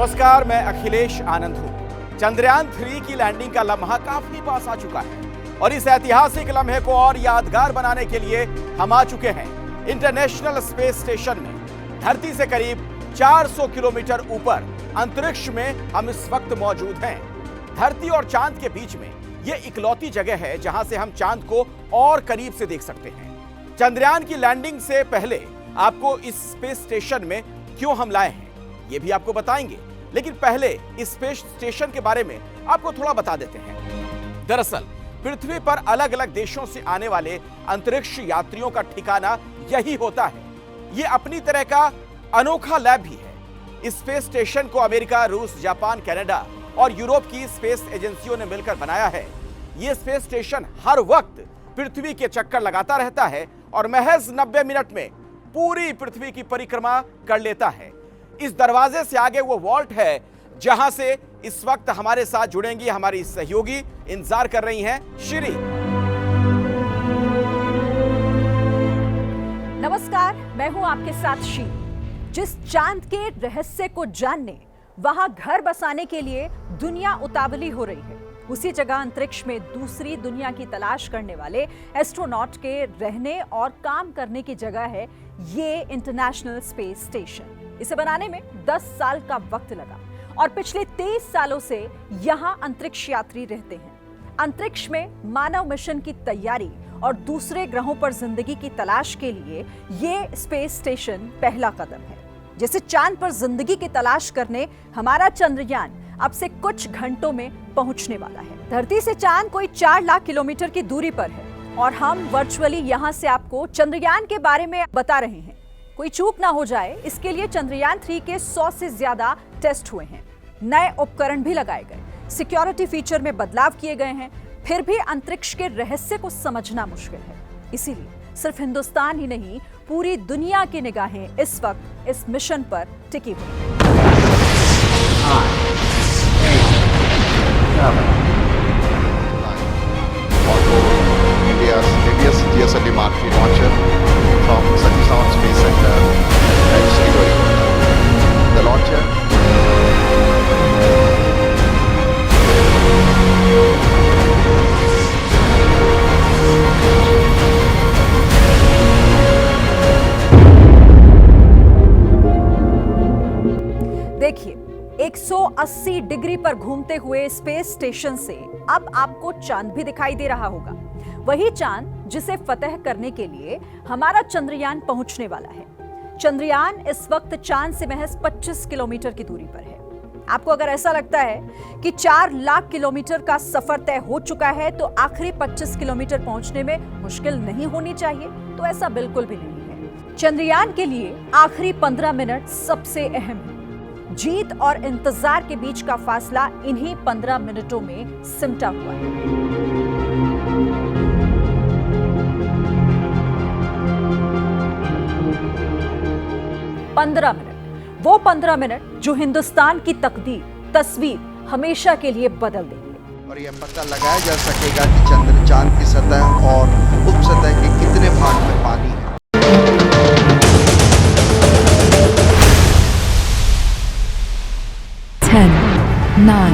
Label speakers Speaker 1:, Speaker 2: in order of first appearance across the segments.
Speaker 1: नमस्कार, मैं अखिलेश आनंद हूं। चंद्रयान 3 की लैंडिंग का लम्हा काफी पास आ चुका है और इस ऐतिहासिक लम्हे को और यादगार बनाने के लिए हम आ चुके हैं इंटरनेशनल स्पेस स्टेशन में। धरती से करीब 400 किलोमीटर ऊपर अंतरिक्ष में हम इस वक्त मौजूद हैं। धरती और चांद के बीच में यह इकलौती जगह है जहां से हम चांद को और करीब से देख सकते हैं। चंद्रयान की लैंडिंग से पहले आपको इस स्पेस स्टेशन में क्यों हम लाए हैं ये भी आपको बताएंगे, लेकिन पहले इस स्पेस स्टेशन के बारे में आपको थोड़ा बता देते हैं। दरअसल पृथ्वी पर अलग अलग देशों से आने वाले अंतरिक्ष यात्रियों का ठिकाना यही होता है। ये अपनी तरह का अनोखा लैब भी है। इस स्पेस स्टेशन को अमेरिका, रूस, जापान, कनाडा और यूरोप की स्पेस एजेंसियों ने मिलकर बनाया है। ये स्पेस स्टेशन हर वक्त पृथ्वी के चक्कर लगाता रहता है और महज 90 मिनट में पूरी पृथ्वी की परिक्रमा कर लेता है। इस दरवाजे से आगे वो वॉल्ट है जहां से इस वक्त हमारे साथ जुड़ेंगी हमारी सहयोगी। इंतजार कर रही हैं श्री।
Speaker 2: नमस्कार, मैं हूं आपके साथ श्री। जिस चांद के रहस्य को जानने, वहां घर बसाने के लिए दुनिया उतावली हो रही है, उसी जगह अंतरिक्ष में दूसरी दुनिया की तलाश करने वाले एस्ट्रोनॉट के रहने और काम करने की जगह है ये इंटरनेशनल स्पेस स्टेशन। इसे बनाने में 10 साल का वक्त लगा और पिछले 23 सालों से यहां अंतरिक्ष यात्री रहते हैं। अंतरिक्ष में मानव मिशन की तैयारी और दूसरे ग्रहों पर जिंदगी की तलाश के लिए ये स्पेस स्टेशन पहला कदम है। जैसे चांद पर जिंदगी की तलाश करने हमारा चंद्रयान अब से कुछ घंटों में पहुंचने वाला है। धरती से चांद कोई 4 लाख किलोमीटर की दूरी पर है और हम वर्चुअली यहां से आपको चंद्रयान के बारे में बता रहे हैं। कोई चूक ना हो जाए, इसके लिए चंद्रयान 3 के 100 से ज्यादा टेस्ट हुए हैं। नए उपकरण भी लगाए गए, सिक्योरिटी फीचर में बदलाव किए गए हैं। फिर भी अंतरिक्ष के रहस्य को समझना मुश्किल है। इसीलिए सिर्फ हिंदुस्तान ही नहीं, पूरी दुनिया की निगाहें इस वक्त इस मिशन पर टिकी हुई हैं।
Speaker 3: India's heaviest GSLV Mark III launcher from Satish Dhawan Space Center at Sriperumbudur. The launcher
Speaker 2: देखिए, 180 डिग्री पर घूमते हुए स्पेस स्टेशन से अब आपको चांद भी दिखाई दे रहा होगा। वही चांद जिसे फतह करने के लिए हमारा चंद्रयान पहुंचने वाला है। चंद्रयान इस वक्त चांद से महज 25 किलोमीटर की दूरी पर है। आपको अगर ऐसा लगता है कि 4 लाख किलोमीटर का सफर तय हो चुका है तो आखिरी 25 किलोमीटर पहुंचने में मुश्किल नहीं होनी चाहिए, तो ऐसा बिल्कुल भी नहीं है। चंद्रयान के लिए आखिरी 15 मिनट सबसे अहम है। जीत और इंतजार के बीच का फासला इन्हीं 15 मिनटों में सिमटा हुआ है। पंद्रह मिनट, वो 15 मिनट जो हिंदुस्तान की तकदीर, तस्वीर हमेशा के लिए बदल देंगे।
Speaker 3: और यह पता लगाया जा सकेगा कि चांद की सतह और उपसतह के कितने भाग में पानी है।
Speaker 4: 10, 9,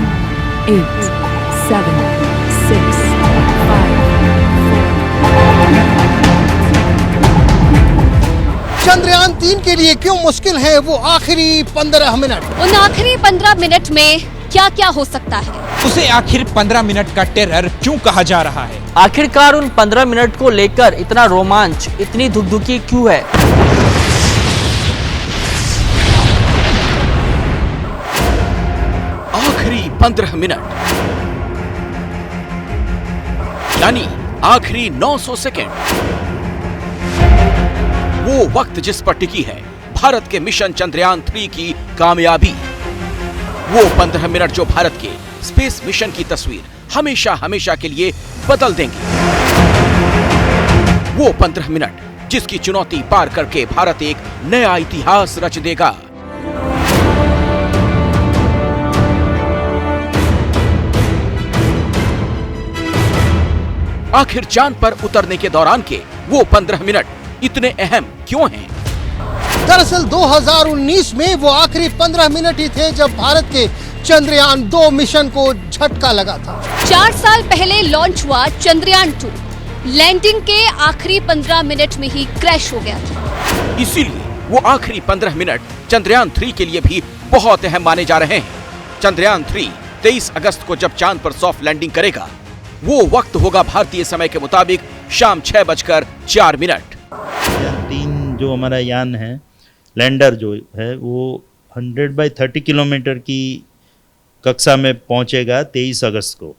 Speaker 4: 8, 7, 6, 5, 4.
Speaker 5: चंद्रयान 3 के लिए क्यों मुश्किल है वो आखिरी 15 मिनट?
Speaker 6: उन आखिरी 15 मिनट में क्या क्या हो सकता है?
Speaker 7: उसे आखिर 15 मिनट का टेरर क्यों कहा जा रहा है?
Speaker 8: आखिरकार उन 15 मिनट को लेकर इतना रोमांच, इतनी धुकधुकी क्यों है?
Speaker 1: आखिरी 15 मिनट यानी आखिरी 900 सेकेंड, वो वक्त जिस पर टिकी है भारत के मिशन चंद्रयान 3 की कामयाबी। वो 15 मिनट जो भारत के स्पेस मिशन की तस्वीर हमेशा हमेशा के लिए बदल देंगे। वो 15 मिनट जिसकी चुनौती पार करके भारत एक नया इतिहास रच देगा। आखिर चांद पर उतरने के दौरान के वो 15 मिनट इतने अहम क्यों हैं?
Speaker 5: दरअसल 2019 में वो आखिरी 15 मिनट ही थे जब भारत के चंद्रयान 2 मिशन को झटका लगा था।
Speaker 6: 4 साल पहले लॉन्च हुआ चंद्रयान 2 लैंडिंग के आखिरी 15 मिनट में ही क्रैश हो गया था।
Speaker 1: इसीलिए वो आखिरी 15 मिनट चंद्रयान 3 के लिए भी बहुत अहम माने जा रहे हैं। चंद्रयान 3 23 अगस्त को जब चांद पर सॉफ्ट लैंडिंग करेगा, वो वक्त होगा भारतीय समय के मुताबिक शाम 6:04।
Speaker 9: 3 जो हमारा यान है, लैंडर जो है, वो 100/30 किलोमीटर की कक्षा में पहुंचेगा 23 अगस्त को।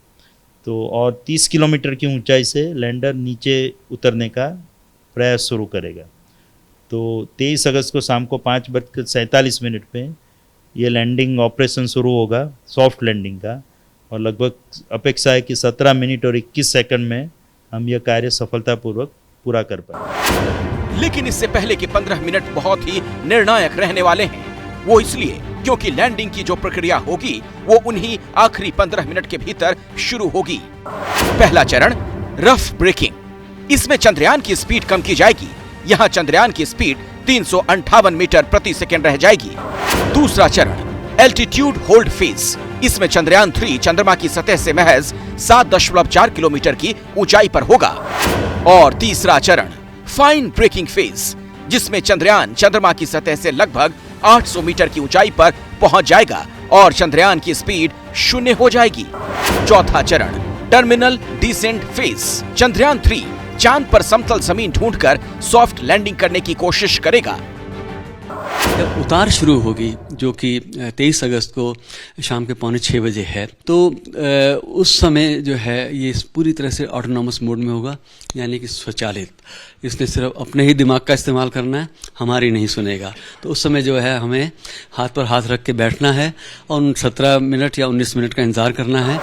Speaker 9: तो और 30 किलोमीटर की ऊंचाई से लैंडर नीचे उतरने का प्रयास शुरू करेगा। तो 23 अगस्त को शाम को 5:47 पे ये लैंडिंग ऑपरेशन शुरू होगा, सॉफ्ट लैंडिंग का, और लगभग अपेक्षा है कि 17 मिनट और 21 सेकंड में हम यह कार्य सफलतापूर्वक पूरा कर पाएंगे।
Speaker 1: लेकिन इससे पहले के 15 मिनट बहुत ही निर्णायक रहने वाले हैं। वो इसलिए क्योंकि लैंडिंग की जो प्रक्रिया होगी वो उन्हीं आखिरी 15 मिनट के भीतर शुरू होगी। पहला चरण रफ ब्रेकिंग। इसमें चंद्रयान की स्पीड कम की जाएगी। यहाँ चंद्रयान की स्पीड 358 मीटर प्रति सेकंड रह जाएगी। दूसरा चरण एल्टीट्यूड होल्ड फेज। इसमें चंद्रयान 3 चंद्रमा की सतह से महज 7.4 किलोमीटर की ऊंचाई पर होगा। और तीसरा चरण फाइन ब्रेकिंग फेज, जिसमें चंद्रयान चंद्रमा की सतह से लगभग 800 मीटर की ऊंचाई पर पहुंच जाएगा और चंद्रयान की स्पीड 0 हो जाएगी। चौथा चरण टर्मिनल डिसेंट फेज। चंद्रयान 3 चांद पर समतल जमीन ढूंढकर सॉफ्ट लैंडिंग करने की कोशिश करेगा।
Speaker 10: जब उतार शुरू होगी, जो कि 23 अगस्त को शाम के 5:45 बजे है, तो उस समय जो है ये पूरी तरह से ऑटोनॉमस मोड में होगा, यानी कि स्वचालित। इसने सिर्फ अपने ही दिमाग का इस्तेमाल करना है, हमारी नहीं सुनेगा। तो उस समय जो है हमें हाथ पर हाथ रख के बैठना है और उन 17 मिनट या 19 मिनट का इंतजार करना है।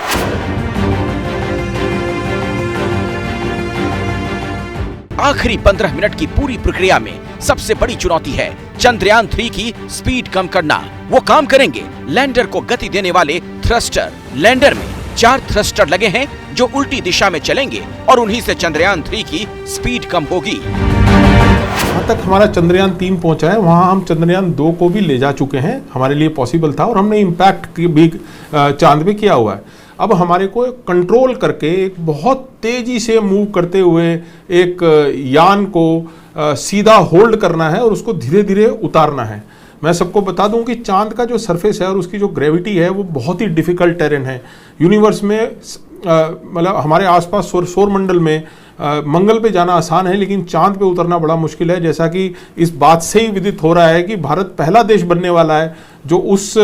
Speaker 1: आखिरी 15 मिनट की पूरी प्रक्रिया में सबसे बड़ी चुनौती है चंद्रयान 3 की स्पीड कम करना। वो काम करेंगे लैंडर को गति देने वाले थ्रस्टर। लैंडर में 4 थ्रस्टर लगे हैं जो उल्टी दिशा में चलेंगे और उन्हीं से चंद्रयान 3 की स्पीड कम होगी।
Speaker 11: जहाँ तक हमारा चंद्रयान 3 पहुंचा है, वहाँ हम चंद्रयान 2 को भी ले जा चुके हैं। हमारे लिए पॉसिबल था और हमने इम्पैक्ट भी चांद पे किया हुआ है। अब हमारे को कंट्रोल करके एक बहुत तेजी से मूव करते हुए एक यान को सीधा होल्ड करना है और उसको धीरे धीरे उतारना है। मैं सबको बता दूं कि चांद का जो सरफेस है और उसकी जो ग्रेविटी है वो बहुत ही डिफिकल्ट टेरेन है। यूनिवर्स में मतलब हमारे आसपास सौर मंडल में मंगल पे जाना आसान है, लेकिन चांद पे उतरना बड़ा मुश्किल है। जैसा कि इस बात से ही विदित हो रहा है कि भारत पहला देश बनने वाला है जो उस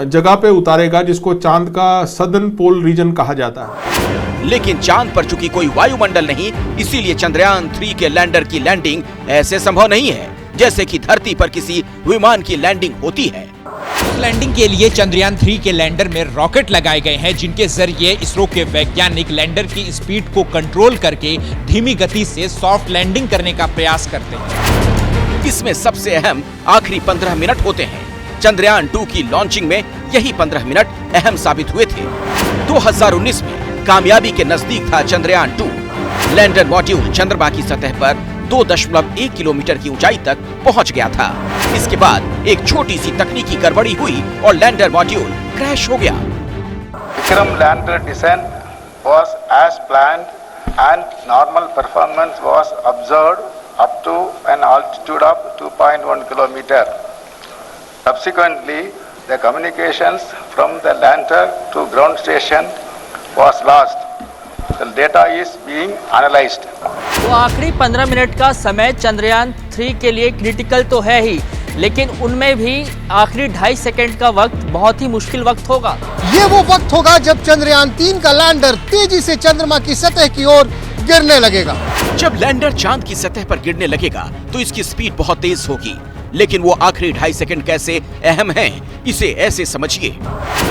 Speaker 11: जगह पे उतारेगा जिसको चांद का सदर्न पोल रीजन कहा जाता है।
Speaker 1: लेकिन चांद पर चूंकि कोई वायुमंडल नहीं, इसीलिए चंद्रयान 3 के लैंडर की लैंडिंग ऐसे संभव नहीं है जैसे कि धरती पर किसी विमान की लैंडिंग होती है।
Speaker 7: लैंडिंग के लिए चंद्रयान 3 के लैंडर में रॉकेट लगाए गए हैं, जिनके जरिए इसरो के वैज्ञानिक लैंडर की स्पीड को कंट्रोल करके धीमी गति से सॉफ्ट लैंडिंग करने का प्रयास करते हैं।
Speaker 1: इसमें सबसे अहम आखिरी 15 मिनट होते हैं। चंद्रयान 2 की लॉन्चिंग में यही 15 मिनट अहम साबित हुए थे। 2019 में कामयाबी के नजदीक था चंद्रयान 2। लैंडर मॉड्यूल चंद्रमा की सतह पर 2.1 किलोमीटर की ऊंचाई तक पहुंच गया था। इसके बाद एक छोटी सी तकनीकी गड़बड़ी हुई और लैंडर मॉड्यूल क्रैश हो गया।
Speaker 12: Vikram lander descent was as planned and normal performance was observed up to an altitude of 2.1 kilometre. Subsequently, the communications from the lander to ground station was lost. The data is being analyzed.
Speaker 8: तो आखिरी 15 minute का समय चंद्रयान 3 के लिए critical तो है ही, लेकिन उनमें भी आखिरी 2.5 सेकंड का वक्त बहुत ही मुश्किल वक्त होगा।
Speaker 5: ये वो वक्त होगा जब चंद्रयान 3 का लैंडर तेजी से चंद्रमा की सतह की ओर गिरने लगेगा।
Speaker 1: जब लैंडर चांद की सतह पर गिरने लगेगा तो इसकी स्पीड बहुत तेज होगी, लेकिन वो आखिरी 2.5 सेकंड कैसे अहम हैं, इसे ऐसे समझिए।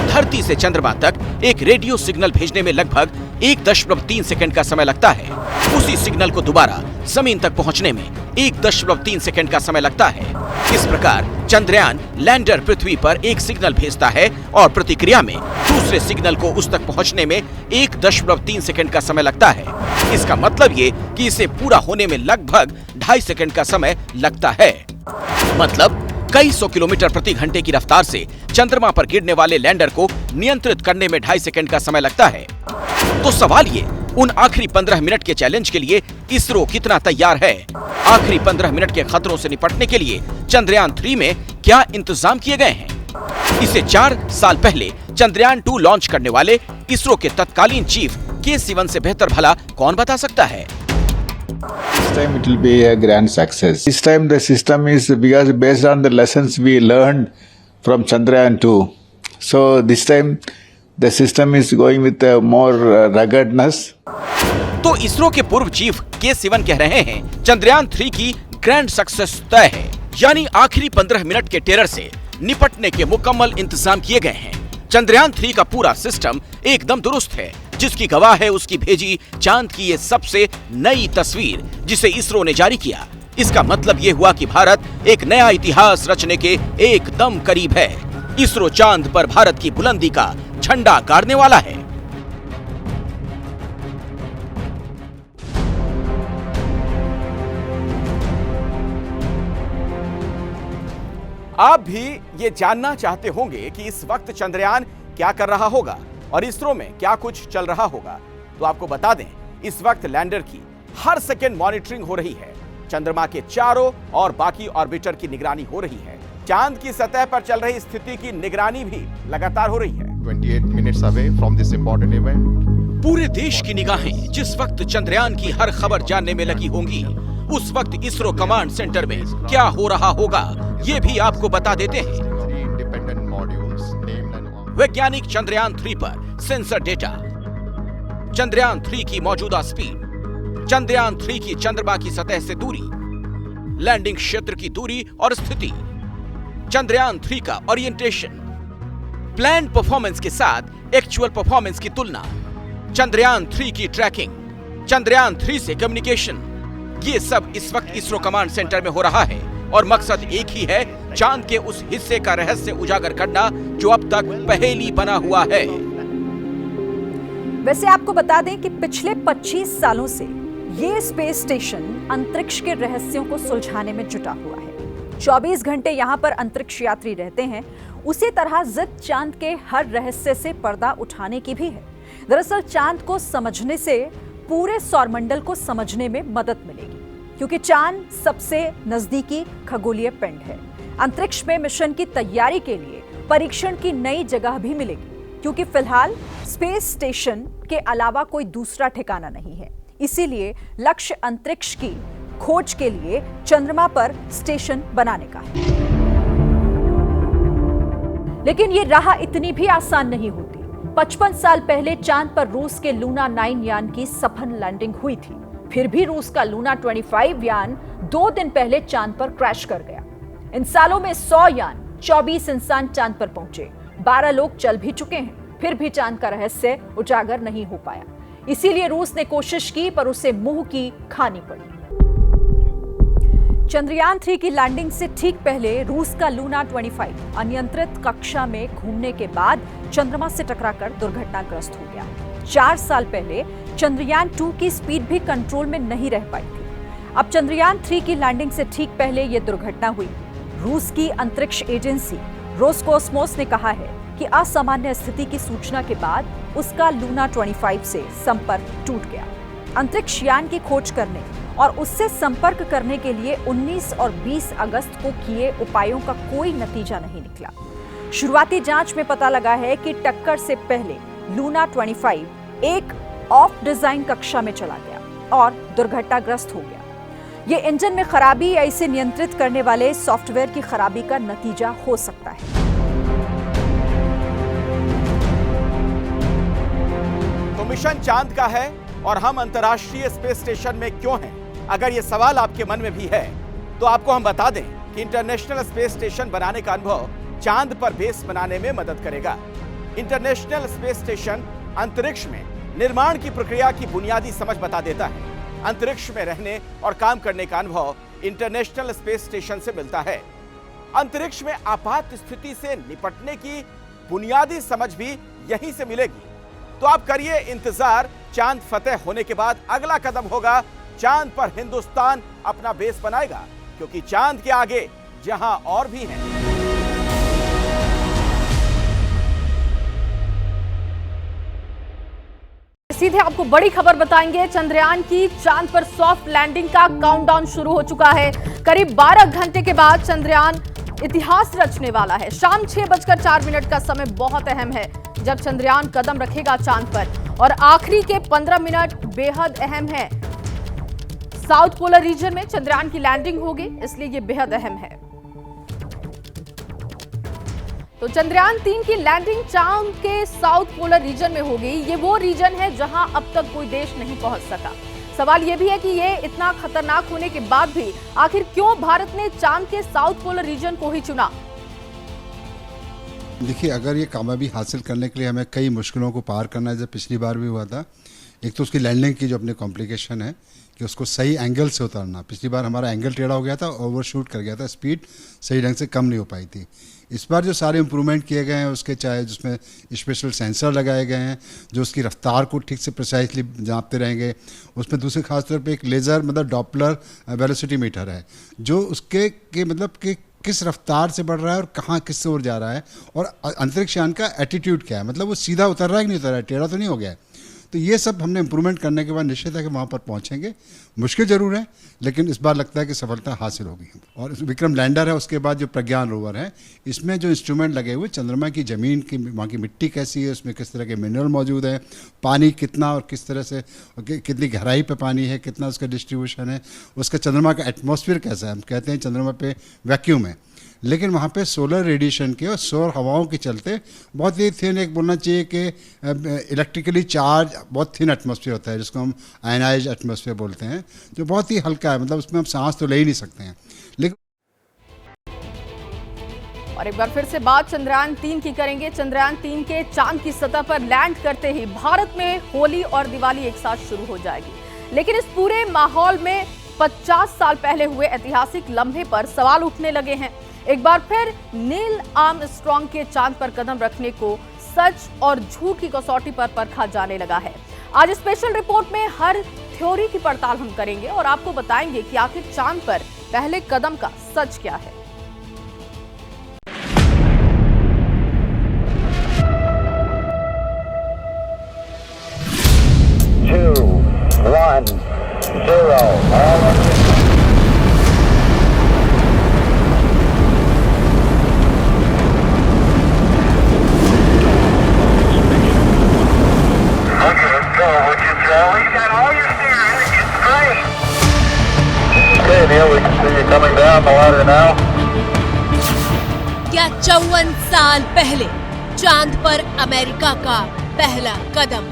Speaker 1: धरती से चंद्रमा तक एक रेडियो सिग्नल भेजने में लगभग 1.3 सेकंड का समय लगता है। उसी सिग्नल को दोबारा जमीन तक पहुंचने में 1.3 सेकंड का समय लगता है। इस प्रकार चंद्रयान लैंडर पृथ्वी पर एक सिग्नल भेजता है और प्रतिक्रिया में दूसरे सिग्नल को उस तक पहुंचने में 1.3 सेकंड का समय लगता है। इसका मतलब ये कि इसे पूरा होने में लगभग 2.5 सेकंड का समय लगता है। मतलब कई 100 किलोमीटर प्रति घंटे की रफ्तार से चंद्रमा पर गिरने वाले लैंडर को नियंत्रित करने में 2.5 सेकंड का समय लगता है। तो सवाल ये, उन आखिरी 15 मिनट के चैलेंज के लिए इसरो कितना तैयार है? आखिरी 15 मिनट के खतरों से निपटने के लिए चंद्रयान 3 में क्या इंतजाम किए गए हैं? इसे 4 साल पहले चंद्रयान 2 लॉन्च करने वाले इसरो के तत्कालीन चीफ के सिवन से बेहतर भला कौन बता सकता है?
Speaker 12: This time it will be a grand success. This time the system is because based on the lessons we learned from Chandrayaan 2. So this time the system is going with a more ruggedness.
Speaker 1: तो इसरो के पूर्व chief के सिवन कह रहे हैं चंद्रयान 3 की grand success तय है, यानी आखिरी 15 मिनट के टेरर से निपटने के मुकम्मल इंतजाम किए गए हैं। चंद्रयान 3 का पूरा सिस्टम एकदम दुरुस्त है, जिसकी गवाह है उसकी भेजी चांद की ये सबसे नई तस्वीर जिसे इसरो ने जारी किया। इसका मतलब ये हुआ कि भारत एक नया इतिहास रचने के एकदम करीब है। इसरो चांद पर भारत की बुलंदी का झंडा गाड़ने वाला है। आप भी ये जानना चाहते होंगे कि इस वक्त चंद्रयान क्या कर रहा होगा और इसरो में क्या कुछ चल रहा होगा, तो आपको बता दें इस वक्त लैंडर की हर सेकेंड मॉनिटरिंग हो रही है। चंद्रमा के चारों और बाकी ऑर्बिटर की निगरानी हो रही है। चांद की सतह पर चल रही स्थिति की निगरानी भी लगातार हो रही है।
Speaker 3: 28 minutes away from this important event.
Speaker 1: पूरे देश की निगाहें जिस वक्त चंद्रयान की हर खबर जानने में लगी होंगी, उस वक्त इसरो कमांड सेंटर में क्या हो रहा होगा ये भी आपको बता देते हैं। वैज्ञानिक चंद्रयान 3 पर सेंसर डेटा, चंद्रयान 3 की मौजूदा स्पीड, चंद्रयान 3 की चंद्रमा की सतह से दूरी, लैंडिंग क्षेत्र की दूरी और स्थिति, चंद्रयान 3 का ओरिएंटेशन, प्लान परफॉर्मेंस के साथ एक्चुअल परफॉर्मेंस की तुलना, चंद्रयान 3 की ट्रैकिंग, चंद्रयान 3 से कम्युनिकेशन, ये सब इस वक्त इसरो कमांड सेंटर में हो रहा है और मकसद एक ही है, चांद के उस हिस्से का रहस्य उजागर करना जो अब तक पहेली बना हुआ है।
Speaker 2: वैसे आपको बता दें कि पिछले 25 सालों से ये स्पेस स्टेशन अंतरिक्ष के रहस्यों को सुलझाने में जुटा हुआ है। 24 घंटे यहाँ पर अंतरिक्ष यात्री रहते हैं। उसी तरह जिद चांद के हर रहस्य से पर्दा उठाने की भी है। दरअसल चांद को समझने से पूरे सौरमंडल को समझने में मदद मिलेगी, क्योंकि चांद सबसे नजदीकी खगोलीय पिंड है। अंतरिक्ष में मिशन की तैयारी के लिए परीक्षण की नई जगह भी मिलेगी, क्योंकि फिलहाल स्पेस स्टेशन के अलावा कोई दूसरा ठिकाना नहीं है। इसीलिए लक्ष्य अंतरिक्ष की खोज के लिए चंद्रमा पर स्टेशन बनाने का है। लेकिन ये राह इतनी भी आसान नहीं होती। 55 साल पहले चांद पर रूस के लूना 9 यान की सफल लैंडिंग हुई थी। फिर भी रूस का लूना 25 यान 2 दिन पहले चांद पर क्रैश कर गया। इन सालों में 100 यान, 24 इंसान चांद पर पहुंचे, 12 लोग चल भी चुके हैं। फिर भी चांद का रहस्य उजागर नहीं हो पाया। इसीलिए रूस ने कोशिश की, पर उसे मुंह की खानी पड़ी। चंद्रयान 3 की लैंडिंग से ठीक पहले रूस का लूना 25 अनियंत्रित कक्षा में घूमने के बाद चंद्रमा से टकराकर दुर्घटनाग्रस्त हो गया। 4 साल पहले चंद्रयान 2 की स्पीड भी कंट्रोल में नहीं रह पाई थी। अब चंद्रयान 3 की लैंडिंग से ठीक पहले यह दुर्घटना हुई। रूस की अंतरिक्ष एजेंसी रोसकोस्मोस ने कहा है कि असामान्य स्थिति की सूचना के बाद उसका लूना 25 से संपर्क टूट गया। अंतरिक्ष यान की खोज करने और उससे संपर्क करने के लिए 19 और 20 अगस्त को किए उपायों का कोई नतीजा नहीं निकला। शुरुआती जांच में पता लगा है कि टक्कर से पहले लूना 25 एक ऑफ डिजाइन कक्षा में चला गया और दुर्घटनाग्रस्त हो गया। ये इंजन में खराबी या इसे नियंत्रित करने वाले सॉफ्टवेयर की खराबी का नतीजा हो सकता है।
Speaker 1: तो मिशन चांद का है और हम अंतर्राष्ट्रीय स्पेस स्टेशन में क्यों हैं? अगर ये सवाल आपके मन में भी है तो आपको हम बता दें कि इंटरनेशनल स्पेस स्टेशन बनाने का अनुभव चांद पर बेस बनाने में मदद करेगा। इंटरनेशनल स्पेस स्टेशन अंतरिक्ष में निर्माण की प्रक्रिया की बुनियादी समझ बता देता है। अंतरिक्ष में रहने और काम करने का अनुभव इंटरनेशनल स्पेस स्टेशन से मिलता है। अंतरिक्ष में आपात स्थिति से निपटने की बुनियादी समझ भी यहीं से मिलेगी। तो आप करिए इंतजार, चांद फतेह होने के बाद अगला कदम होगा चांद पर हिंदुस्तान अपना बेस बनाएगा, क्योंकि चांद के आगे जहां और भी हैं।
Speaker 13: सीधे आपको बड़ी खबर बताएंगे। चंद्रयान की चांद पर सॉफ्ट लैंडिंग का काउंटडाउन शुरू हो चुका है। करीब 12 घंटे के बाद चंद्रयान इतिहास रचने वाला है। शाम 6:04 का समय बहुत अहम है, जब चंद्रयान कदम रखेगा चांद पर, और आखिरी के 15 मिनट बेहद अहम है। साउथ पोलर रीजन में चंद्रयान की लैंडिंग होगी, इसलिए यह बेहद अहम है। तो चंद्रयान 3 की लैंडिंग चांद के साउथ पोलर रीजन में होगी। ये वो रीजन है जहां अब तक कोई देश नहीं पहुंच सका। सवाल यह भी है कि ये इतना खतरनाक होने के बाद भी आखिर क्यों भारत ने चांद के साउथ पोलर रीजन को ही चुना?
Speaker 14: देखिए, अगर ये कामयाबी हासिल करने के लिए हमें कई मुश्किलों को पार करना है, जब पिछली बार भी हुआ था। एक तो उसकी लैंडिंग की जो अपनी कॉम्प्लिकेशन है कि उसको सही एंगल से उतारना। पिछली बार हमारा एंगल टेढ़ा हो गया था, ओवरशूट कर गया था, स्पीड सही ढंग से कम नहीं हो पाई थी। इस बार जो सारे इम्प्रूवमेंट किए गए हैं उसके, चाहे जिसमें स्पेशल सेंसर लगाए गए हैं जो उसकी रफ्तार को ठीक से प्रिसाइजली नापते रहेंगे, उसमें दूसरे खास तौर पे एक लेज़र मतलब डॉपलर वेलोसिटी मीटर है जो उसके के मतलब कि किस रफ्तार से बढ़ रहा है और कहाँ किस ओर जा रहा है, और अंतरिक्ष यान का एटीट्यूड क्या है, मतलब वो सीधा उतर रहा है कि नहीं उतर रहा है, टेढ़ा तो नहीं हो गया है। तो ये सब हमने इम्प्रूवमेंट करने के बाद निश्चित है कि वहाँ पर पहुँचेंगे। मुश्किल जरूर है, लेकिन इस बार लगता है कि सफलता हासिल होगी। और विक्रम लैंडर है, उसके बाद जो प्रज्ञान रोवर है, इसमें जो इंस्ट्रूमेंट लगे हुए, चंद्रमा की ज़मीन की, वहाँ की मिट्टी कैसी है, उसमें किस तरह के मिनरल मौजूद है, पानी कितना और किस तरह से, कितनी गहराई पे पानी है, कितना उसका डिस्ट्रीब्यूशन है, उसका चंद्रमा का एटमॉस्फेयर कैसा है। हम कहते हैं चंद्रमा पे वैक्यूम है, लेकिन वहाँ पे सोलर रेडिएशन के और सौर हवाओं के चलते बहुत ही थिन, एक बोलना चाहिए कि इलेक्ट्रिकली चार्ज बहुत थिन एटमॉस्फेयर होता है, जिसको हम आयनाइज एटमॉस्फेयर बोलते हैं, जो बहुत ही हल्का है, मतलब उसमें हम सांस तो ले ही नहीं सकते हैं। लेकिन
Speaker 13: और एक बार फिर से बात चंद्रयान 3 की करेंगे। चंद्रयान 3 के चांद की सतह पर लैंड करते ही भारत में होली और दिवाली एक साथ शुरू हो जाएगी, लेकिन इस पूरे माहौल में 50 साल पहले हुए ऐतिहासिक लम्हे पर सवाल उठने लगे हैं। एक बार फिर नील आर्मस्ट्रांग के चांद पर कदम रखने को सच और झूठ की कसौटी पर परखा जाने लगा है। आज स्पेशल रिपोर्ट में हर थ्योरी की पड़ताल हम करेंगे और आपको बताएंगे कि आखिर चांद पर पहले कदम का सच क्या है।
Speaker 6: क्या 54 साल पहले चांद पर अमेरिका का पहला कदम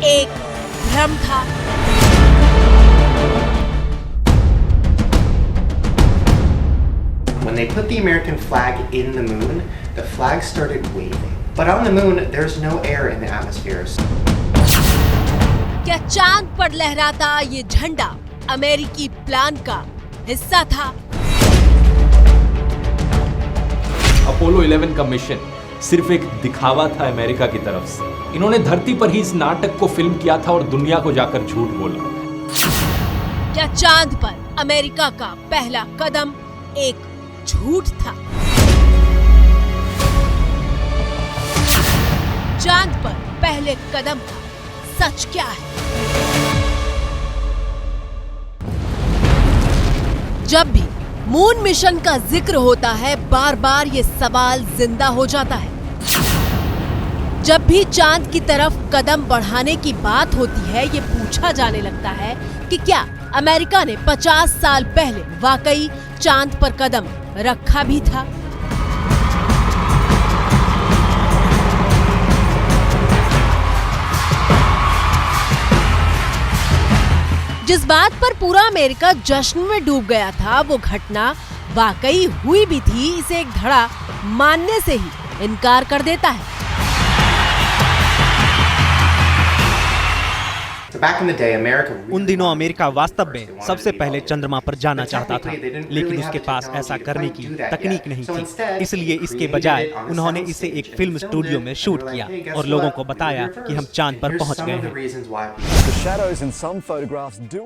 Speaker 6: एक भ्रम था?
Speaker 15: When they put the American flag in the moon, the flag started waving. But on the moon, there's no air in the atmosphere.
Speaker 6: क्या चांद पर लहराता ये झंडा अमेरिकी प्लान का हिस्सा था?
Speaker 16: अपोलो 11 का मिशन सिर्फ एक दिखावा था अमेरिका की तरफ से। इन्होंने धरती पर ही इस नाटक को फिल्म किया था और दुनिया को जाकर झूठ बोला।
Speaker 6: क्या चांद पर अमेरिका का पहला कदम एक झूठ था? चांद पर पहले कदम का सच क्या है? जब भी मून मिशन का जिक्र होता है, बार बार ये सवाल जिंदा हो जाता है। जब भी चांद की तरफ कदम बढ़ाने की बात होती है, ये पूछा जाने लगता है कि क्या अमेरिका ने 50 साल पहले वाकई चांद पर कदम रखा भी था? जिस बात पर पूरा अमेरिका जश्न में डूब गया था, वो घटना वाकई हुई भी थी, इसे एक धड़ा मानने से ही इनकार कर देता है।
Speaker 15: So back in the day, America
Speaker 17: उन दिनों अमेरिका वास्तव में सबसे पहले चंद्रमा पर जाना चाहता था, लेकिन उसके पास ऐसा करने की तकनीक नहीं थी। इसलिए इसके बजाय उन्होंने इसे एक फिल्म स्टूडियो में शूट किया और लोगों को बताया कि हम चांद पर पहुंच गए हैं।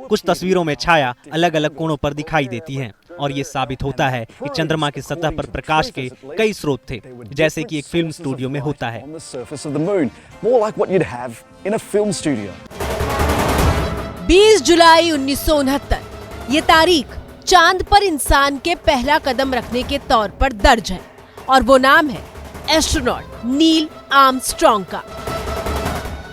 Speaker 17: कुछ तस्वीरों में छाया अलग अलग कोणों पर दिखाई देती है और ये साबित होता है कि चंद्रमा की सतह पर प्रकाश के कई स्रोत थे, जैसे कि एक फिल्म स्टूडियो में होता है।
Speaker 6: 20 जुलाई 1969 ये तारीख चांद पर इंसान के पहला कदम रखने के तौर पर दर्ज है और वो नाम है एस्ट्रोनॉट नील आर्मस्ट्रॉन्ग का।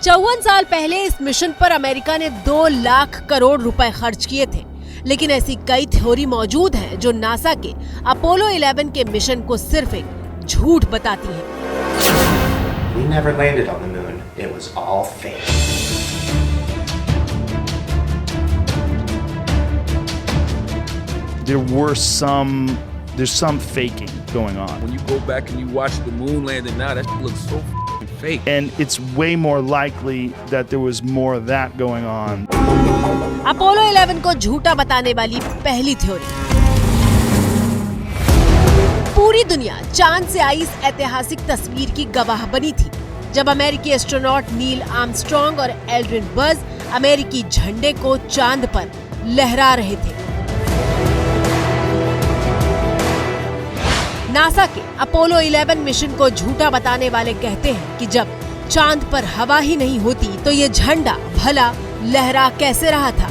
Speaker 6: 54 साल पहले इस मिशन पर अमेरिका ने 2 लाख करोड़ रुपए खर्च किए थे, लेकिन ऐसी कई थ्योरी मौजूद हैं जो नासा के अपोलो 11 के मिशन को सिर्फ एक झूठ बताती हैं।
Speaker 15: We never landed on the moon. It was all fake.
Speaker 18: There's some faking going on.
Speaker 19: When you go back and you watch the moon landing now, that looks so fake.
Speaker 18: And it's way more likely that there was more of that going on.
Speaker 6: Apollo 11 को झूठा बताने वाली पहली theory. पूरी दुनिया चांद से आई इस ऐतिहासिक तस्वीर की गवाह बनी थी जब अमेरिकी एस्ट्रोनॉट नील आर्मस्ट्रॉन्ग और एल्ड्रिन बज अमेरिकी झंडे को चांद पर लहरा रहे थे। नासा के अपोलो 11 मिशन को झूठा बताने वाले कहते हैं कि जब चांद पर हवा ही नहीं होती तो ये झंडा भला लहरा कैसे रहा था।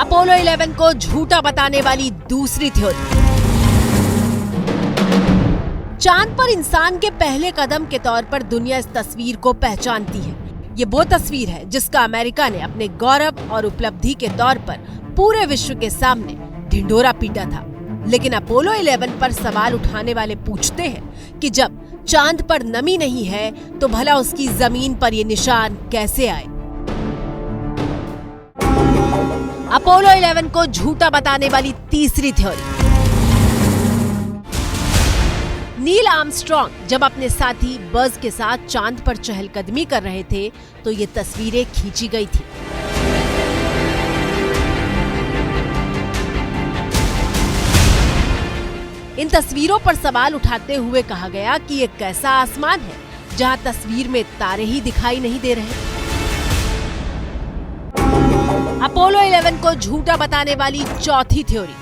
Speaker 6: अपोलो 11 को झूठा बताने वाली दूसरी थ्योरी। चांद पर इंसान के पहले कदम के तौर पर दुनिया इस तस्वीर को पहचानती है। ये वो तस्वीर है जिसका अमेरिका ने अपने गौरव और उपलब्धि के तौर पर पूरे विश्व के सामने ढिंढोरा पीटा था। लेकिन अपोलो 11 पर सवाल उठाने वाले पूछते हैं कि जब चांद पर नमी नहीं है तो भला उसकी जमीन पर ये निशान कैसे आए। अपोलो 11 को झूठा बताने वाली तीसरी थ्योरी। नील आर्मस्ट्रॉन्ग जब अपने साथी बज के साथ चांद पर चहलकदमी कर रहे थे तो ये तस्वीरें खींची गई थी। इन तस्वीरों पर सवाल उठाते हुए कहा गया कि ये कैसा आसमान है जहां तस्वीर में तारे ही दिखाई नहीं दे रहे। अपोलो 11 को झूठा बताने वाली चौथी थ्योरी।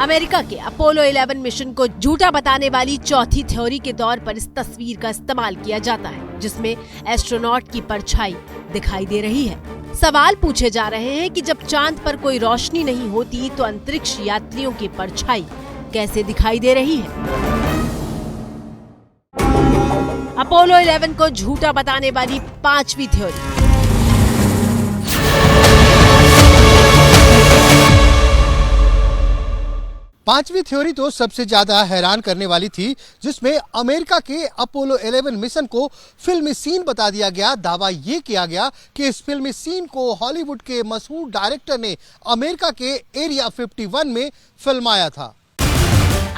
Speaker 6: अमेरिका के अपोलो 11 मिशन को झूठा बताने वाली चौथी थ्योरी के तौर पर इस तस्वीर का इस्तेमाल किया जाता है जिसमें एस्ट्रोनॉट की परछाई दिखाई दे रही है। सवाल पूछे जा रहे हैं कि जब चांद पर कोई रोशनी नहीं होती तो अंतरिक्ष यात्रियों की परछाई कैसे दिखाई दे रही है। अपोलो 11 को झूठा बताने वाली पांचवी थ्योरी।
Speaker 5: पांचवी थ्योरी तो सबसे ज्यादा हैरान करने वाली थी, जिसमें अमेरिका के अपोलो 11 मिशन को फिल्मी सीन बता दिया गया। दावा ये किया गया कि इस फिल्मी सीन को हॉलीवुड के मशहूर डायरेक्टर ने अमेरिका के एरिया 51 में फिल्माया था।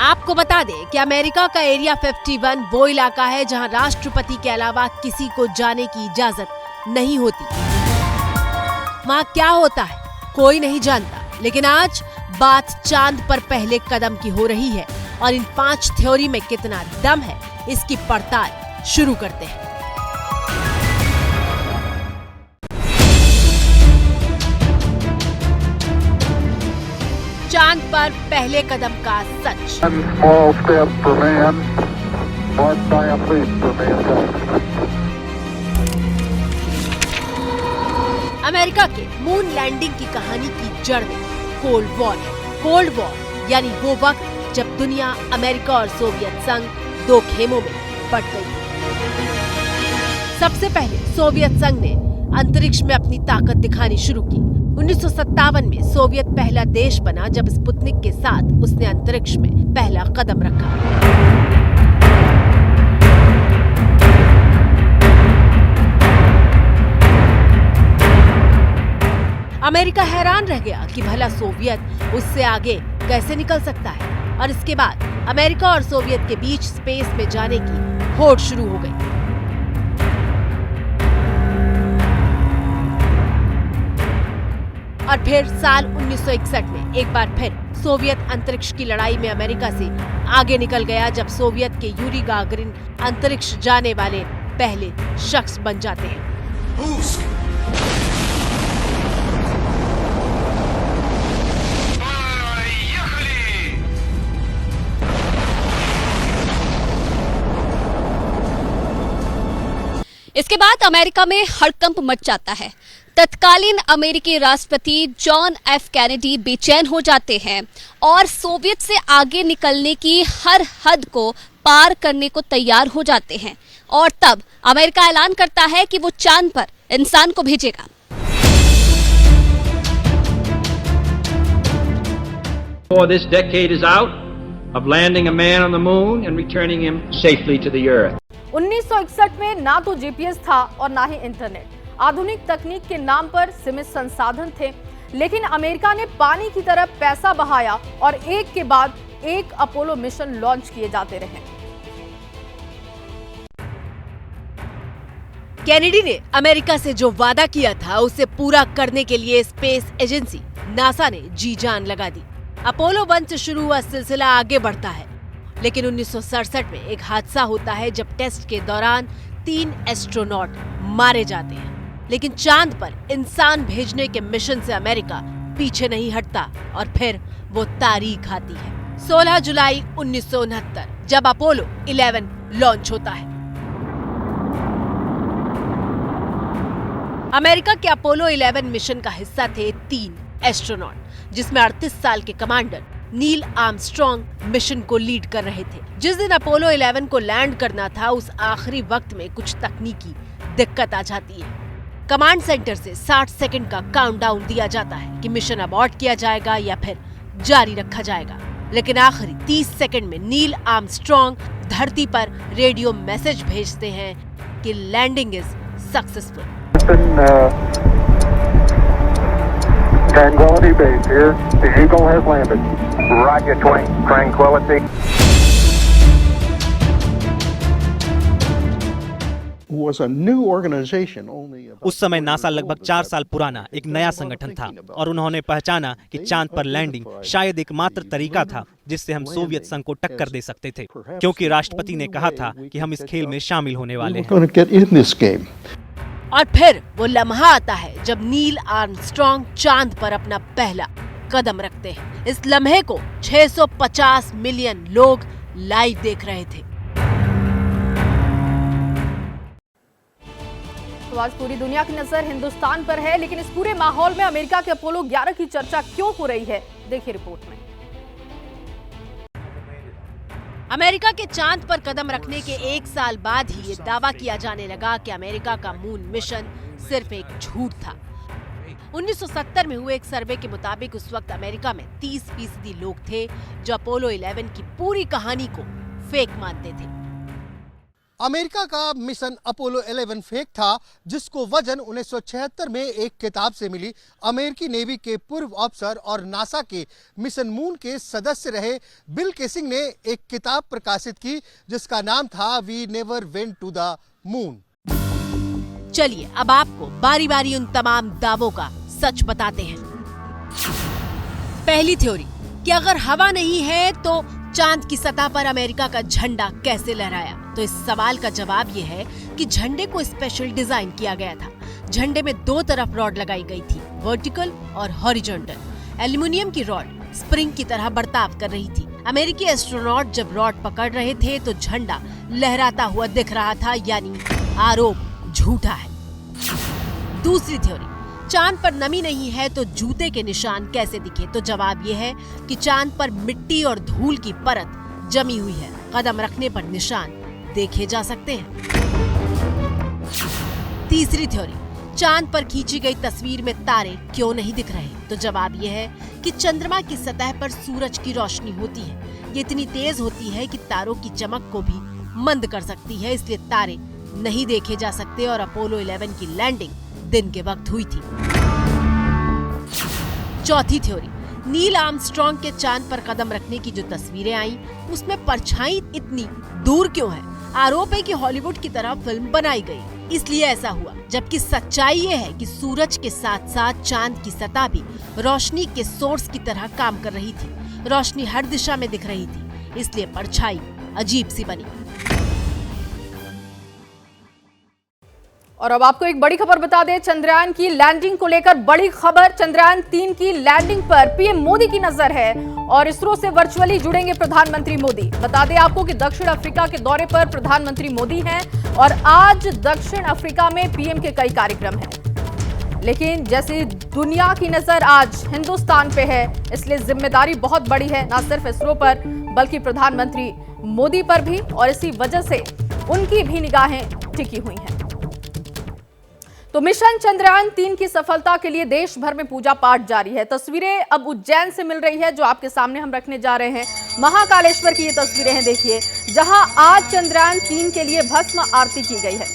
Speaker 6: आपको बता दें कि अमेरिका का एरिया 51 वो इलाका है जहां राष्ट्रपति के अलावा किसी को जाने की इजाजत नहीं होती। वहां क्या होता है कोई नहीं जानता, लेकिन आज बात चांद पर पहले कदम की हो रही है और इन 5 थ्योरी में कितना दम है इसकी पड़ताल शुरू करते हैं। चांद पर पहले कदम का सच। अमेरिका के मून लैंडिंग की कहानी की जड़ में कोल्ड वॉर है। कोल्ड वॉर यानी वो वक्त जब दुनिया अमेरिका और सोवियत संघ 2 खेमों में बट गई। सबसे पहले सोवियत संघ ने अंतरिक्ष में अपनी ताकत दिखानी शुरू की। 1957 में सोवियत पहला देश बना जब स्पुतनिक के साथ उसने अंतरिक्ष में पहला कदम रखा। अमेरिका हैरान रह गया कि भला सोवियत उससे आगे कैसे निकल सकता है और इसके बाद अमेरिका और सोवियत के बीच स्पेस में जाने की होड़ शुरू हो गई। और फिर साल 1961 में एक बार फिर सोवियत अंतरिक्ष की लड़ाई में अमेरिका से आगे निकल गया, जब सोवियत के यूरी गागरिन अंतरिक्ष जाने वाले पहले शख्स बन जाते हैं।
Speaker 20: इसके बाद अमेरिका में हड़कंप मच जाता है। तत्कालीन अमेरिकी राष्ट्रपति जॉन एफ कैनेडी बेचैन हो जाते हैं और सोवियत से आगे निकलने की हर हद को पार करने को तैयार हो जाते हैं। और तब अमेरिका ऐलान करता है कि वो चांद पर इंसान को भेजेगा।
Speaker 21: This decade is out of landing a man on the moon and returning him safely to the earth.
Speaker 13: 1961 में ना तो जीपीएस था और ना ही इंटरनेट। आधुनिक तकनीक के नाम पर सीमित संसाधन थे, लेकिन अमेरिका ने पानी की तरह पैसा बहाया और एक के बाद एक अपोलो मिशन लॉन्च किए जाते रहे।
Speaker 6: कैनेडी ने अमेरिका से जो वादा किया था उसे पूरा करने के लिए स्पेस एजेंसी नासा ने जी जान लगा दी। अपोलो 1 से शुरू हुआ सिलसिला आगे बढ़ता है, लेकिन 1967 में एक हादसा होता है जब टेस्ट के दौरान 3 एस्ट्रोनॉट मारे जाते हैं। लेकिन चांद पर इंसान भेजने के मिशन से अमेरिका पीछे नहीं हटता और फिर वो तारीख आती है 16 जुलाई 1969, जब अपोलो 11 लॉन्च होता है। अमेरिका के अपोलो 11 मिशन का हिस्सा थे 3 एस्ट्रोनॉट, जिसमें 38 साल के कमांडर नील आर्मस्ट्रॉन्ग मिशन को लीड कर रहे थे। जिस दिन अपोलो 11 को लैंड करना था, उस आखिरी वक्त में कुछ तकनीकी दिक्कत आ जाती है। कमांड सेंटर से 60 सेकंड का काउंटडाउन दिया जाता है कि मिशन अबॉर्ट किया जाएगा या फिर जारी रखा जाएगा। लेकिन आखिरी 30 सेकंड में नील आर्मस्ट्रॉन्ग धरती पर रेडियो मैसेज भेजते हैं कि landing is successful.
Speaker 22: Tranquility Base here. The Eagle has landed. Roger, Tranquility.
Speaker 17: Was a new organization only. उस समय नासा लगभग 4 साल पुराना एक नया संगठन था और उन्होंने पहचाना कि चांद पर लैंडिंग शायद एकमात्र तरीका था जिससे हम सोवियत संघ को टक्कर दे सकते थे, क्योंकि राष्ट्रपति ने कहा था कि हम इस खेल में शामिल होने वाले हैं।
Speaker 6: और फिर वो लम्हा आता है जब नील आर्मस्ट्रॉन्ग चांद पर अपना पहला कदम रखते हैं। इस लम्हे को 650 मिलियन लोग लाइव देख रहे थे।
Speaker 13: तो आज पूरी दुनिया की नजर हिंदुस्तान पर है, लेकिन इस पूरे माहौल में अमेरिका के अपोलो 11 की चर्चा क्यों हो रही है, देखिए रिपोर्ट में।
Speaker 6: अमेरिका के चांद पर कदम रखने के 1 साल बाद ही ये दावा किया जाने लगा कि अमेरिका का मून मिशन सिर्फ एक झूठ था। 1970 में हुए एक सर्वे के मुताबिक उस वक्त अमेरिका में 30% लोग थे जो अपोलो 11 की पूरी कहानी को फेक मानते थे।
Speaker 5: अमेरिका का मिशन अपोलो 11 फेक था, जिसको वजन 1976 में एक किताब से मिली। अमेरिकी नेवी के पूर्व अफसर और नासा के मिशन मून के सदस्य रहे बिल केसिंग ने एक किताब प्रकाशित की जिसका नाम था we never went to the moon.
Speaker 6: चलिए अब आपको बारी बारी उन तमाम दावों का सच बताते हैं। पहली थ्योरी कि अगर हवा नहीं है तो चांद की सतह पर अमेरिका का झंडा कैसे लहराया। तो इस सवाल का जवाब ये है कि झंडे को स्पेशल डिजाइन किया गया था। झंडे में 2 तरफ रॉड लगाई गई थी, वर्टिकल और हॉरिजॉन्टल। एल्युमिनियम की रॉड स्प्रिंग की तरह बर्ताव कर रही थी। अमेरिकी एस्ट्रोनॉट जब रॉड पकड़ रहे थे तो झंडा लहराता हुआ दिख रहा था, यानी आरोप झूठा है। दूसरी थ्योरी, चांद पर नमी नहीं है तो जूते के निशान कैसे दिखे। तो जवाब यह है कि चांद पर मिट्टी और धूल की परत जमी हुई है, कदम रखने पर निशान देखे जा सकते हैं। तीसरी थ्योरी, चांद पर खींची गई तस्वीर में तारे क्यों नहीं दिख रहे। तो जवाब यह है कि चंद्रमा की सतह पर सूरज की रोशनी होती है, ये इतनी तेज होती है कि तारों की चमक को भी मंद कर सकती है, इसलिए तारे नहीं देखे जा सकते और अपोलो 11 की लैंडिंग दिन के वक्त हुई थी। चौथी थ्योरी, नील आर्मस्ट्रॉन्ग के चांद पर कदम रखने की जो तस्वीरें आई, उसमें परछाई इतनी दूर क्यों है? आरोप है कि हॉलीवुड की तरह फिल्म बनाई गई, इसलिए ऐसा हुआ। जबकि सच्चाई ये है कि सूरज के साथ साथ चांद की सतह भी रोशनी के सोर्स की तरह काम कर रही थी। रोशनी हर दिशा में दिख रही थी, इसलिए परछाई अजीब सी बनी।
Speaker 13: और अब आपको एक बड़ी खबर बता दें, चंद्रयान की लैंडिंग को लेकर बड़ी खबर। चंद्रयान 3 की लैंडिंग पर पीएम मोदी की नजर है और इसरो से वर्चुअली जुड़ेंगे प्रधानमंत्री मोदी। बता दें आपको कि दक्षिण अफ्रीका के दौरे पर प्रधानमंत्री मोदी हैं और आज दक्षिण अफ्रीका में पीएम के कई कार्यक्रम हैं। लेकिन जैसे दुनिया की नजर आज हिंदुस्तान पे है, इसलिए जिम्मेदारी बहुत बड़ी है, ना सिर्फ इसरो पर बल्कि प्रधानमंत्री मोदी पर भी, और इसी वजह से उनकी भी निगाहें टिकी हुई हैं। तो मिशन चंद्रयान 3 की सफलता के लिए देश भर में पूजा पाठ जारी है। तस्वीरें अब उज्जैन से मिल रही है जो आपके सामने हम रखने जा रहे हैं। महाकालेश्वर की ये तस्वीरें हैं, देखिए, जहां आज चंद्रयान 3 के लिए भस्म आरती की गई है।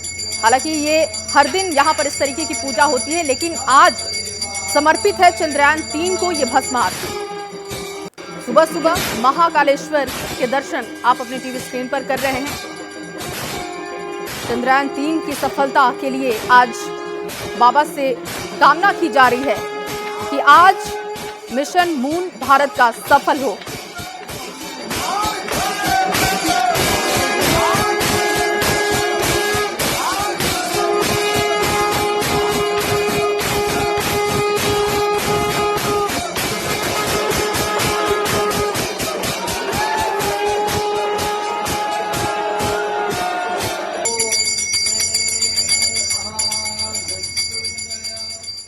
Speaker 13: हालांकि ये हर दिन यहां पर इस तरीके की पूजा होती है, लेकिन आज समर्पित है चंद्रयान 3 को ये भस्म आरती। सुबह सुबह महाकालेश्वर के दर्शन आप अपने टीवी स्क्रीन पर कर रहे हैं। चंद्रयान 3 की सफलता के लिए आज बाबा से कामना की जा रही है कि आज मिशन मून भारत का सफल हो।